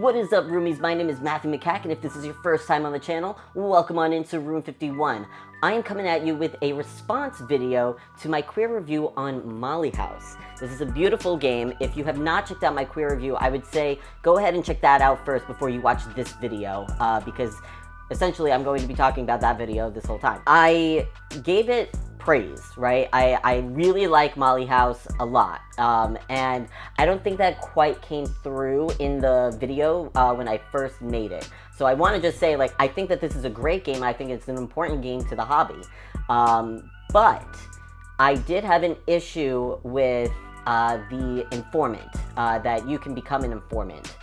What is up, roomies? My name is Matthew Makak, and if this is your first time on the channel, welcome on into Room 51. I am coming at you with a response video to my queer review on Molly House. This is a beautiful game. If you have not checked out my queer review, I would say go ahead and check that out first before you watch this video, because essentially I'm going to be talking about that video this whole time. I gave it praise, right? I really like Molly House a lot, and I don't think that quite came through in the video when I first made it. So I want to just say, like, I think that this is a great game. I think it's an important game to the hobby, but I did have an issue with the informant, that you can become an informant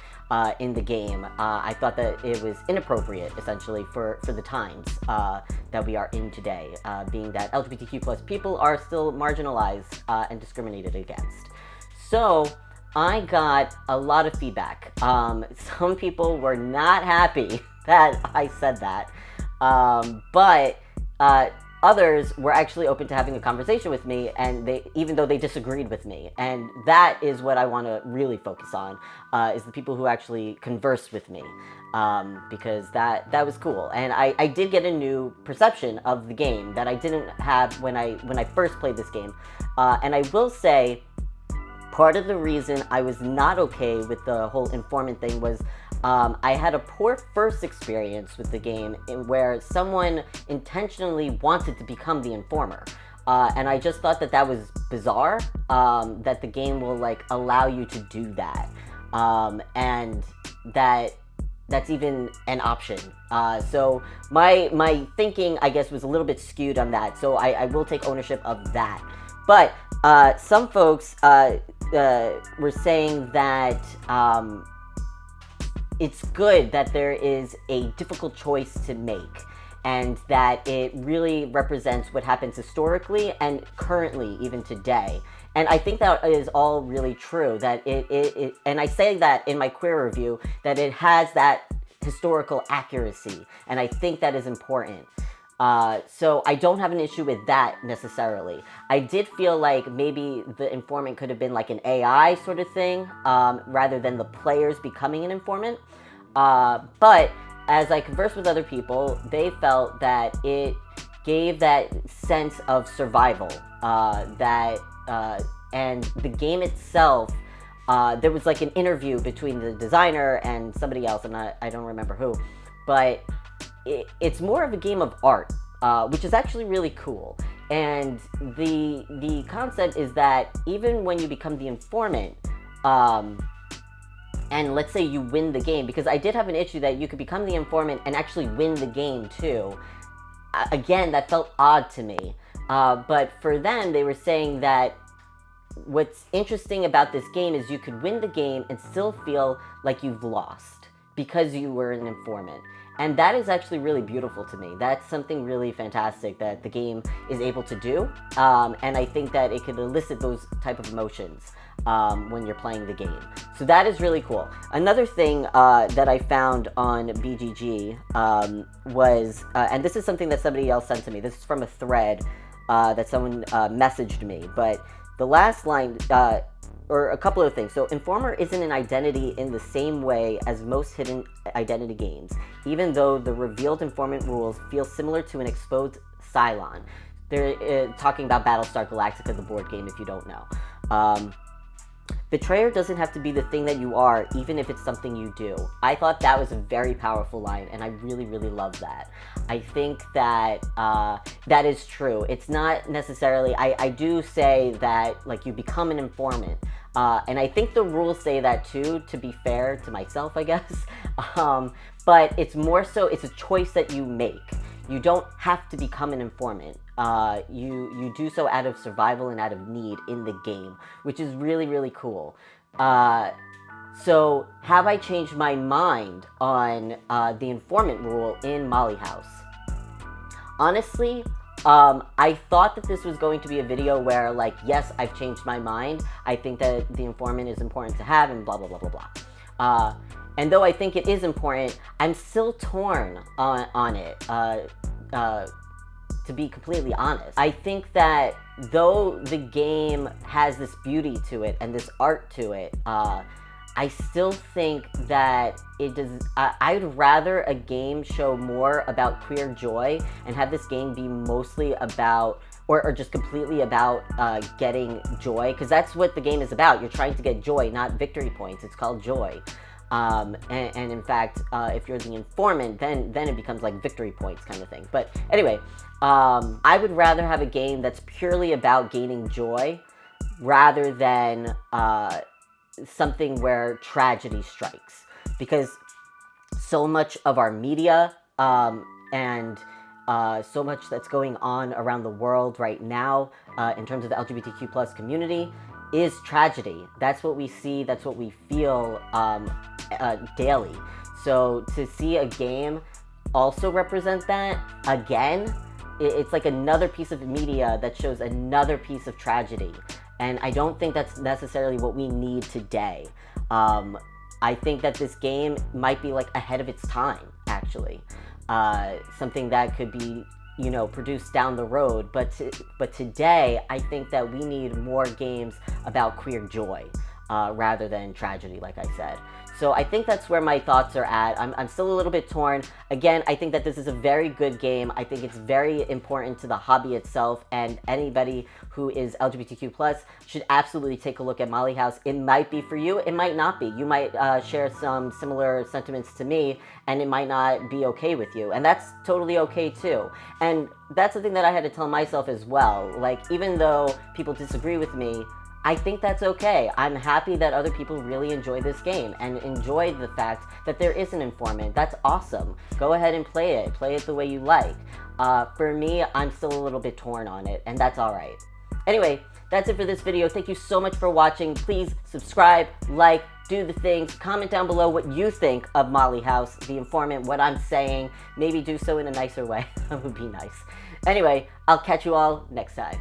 in the game. I thought that it was inappropriate, essentially, for the times that we are in today, being that LGBTQ plus people are still marginalized and discriminated against. So I got a lot of feedback. Some people were not happy that I said that, but others were actually open to having a conversation with me, and even though they disagreed with me. And that is what I want to really focus on, is the people who actually conversed with me, because that was cool. And I did get a new perception of the game that I didn't have when I first played this game. And I will say, part of the reason I was not okay with the whole informant thing was I had a poor first experience with the game where someone intentionally wanted to become the informer. And I just thought that was bizarre, that the game will, like, allow you to do that. And that's even an option. So my thinking, I guess, was a little bit skewed on that. So I will take ownership of that. But some folks were saying that it's good that there is a difficult choice to make, and that it really represents what happens historically and currently, even today. And I think that is all really true, that it and I say that in my queer review, that it has that historical accuracy, and I think that is important. So I don't have an issue with that necessarily. I did feel like maybe the informant could have been like an AI sort of thing, rather than the players becoming an informant. But as I conversed with other people, they felt that it gave that sense of survival, and the game itself, there was like an interview between the designer and somebody else, and I don't remember who, but it's more of a game of art, which is actually really cool. And the concept is that even when you become the informant, and let's say you win the game, because I did have an issue that you could become the informant and actually win the game too. Again, that felt odd to me. But for them, they were saying that what's interesting about this game is you could win the game and still feel like you've lost because you were an informant. And that is actually really beautiful to me. That's something really fantastic that the game is able to do. And I think that it could elicit those type of emotions when you're playing the game. So that is really cool. Another thing that I found on BGG was, and this is something that somebody else sent to me. This is from a thread that someone messaged me. But the last line, or a couple of things. So, Informer isn't an identity in the same way as most hidden identity games, even though the revealed informant rules feel similar to an exposed Cylon. They're talking about Battlestar Galactica, the board game, if you don't know. Betrayer doesn't have to be the thing that you are, even if it's something you do. I thought that was a very powerful line, and I really, really love that. I think that that is true. It's not necessarily, I do say that, like, you become an informant. And I think the rules say that too, to be fair to myself, I guess. But it's more so, it's a choice that you make. You don't have to become an informant. You do so out of survival and out of need in the game, which is really, really cool. So have I changed my mind on the informant rule in Molly House? Honestly, I thought that this was going to be a video where, like, yes, I've changed my mind. I think that the informant is important to have, and blah, blah, blah, blah, blah. And though I think it is important, I'm still torn on it, to be completely honest. I think that though the game has this beauty to it and this art to it, I still think that it does. I'd rather a game show more about queer joy and have this game be mostly about, or just completely about getting joy, because that's what the game is about. You're trying to get joy, not victory points. It's called joy. And in fact, if you're the informant, then it becomes like victory points kind of thing. But anyway, I would rather have a game that's purely about gaining joy rather than something where tragedy strikes, because so much of our media and so much that's going on around the world right now in terms of the LGBTQ plus community is tragedy. That's what we see, that's what we feel daily. So to see a game also represent that again, it's like another piece of media that shows another piece of tragedy. And I don't think that's necessarily what we need today. I think that this game might be like ahead of its time, actually. Something that could be, you know, produced down the road. But today, I think that we need more games about queer joy rather than tragedy, like I said. So I think that's where my thoughts are at. I'm still a little bit torn. Again, I think that this is a very good game. I think it's very important to the hobby itself, and anybody who is LGBTQ plus should absolutely take a look at Molly House. It might be for you, it might not be. You might share some similar sentiments to me, and it might not be okay with you, and that's totally okay too. And that's the thing that I had to tell myself as well. Like, even though people disagree with me, I think that's okay. I'm happy that other people really enjoy this game and enjoy the fact that there is an informant. That's awesome. Go ahead and play it. Play it the way you like. For me, I'm still a little bit torn on it, and that's all right. Anyway, that's it for this video. Thank you so much for watching. Please subscribe, like, do the things. Comment down below what you think of Molly House, the informant, what I'm saying. Maybe do so in a nicer way. That would be nice. Anyway, I'll catch you all next time.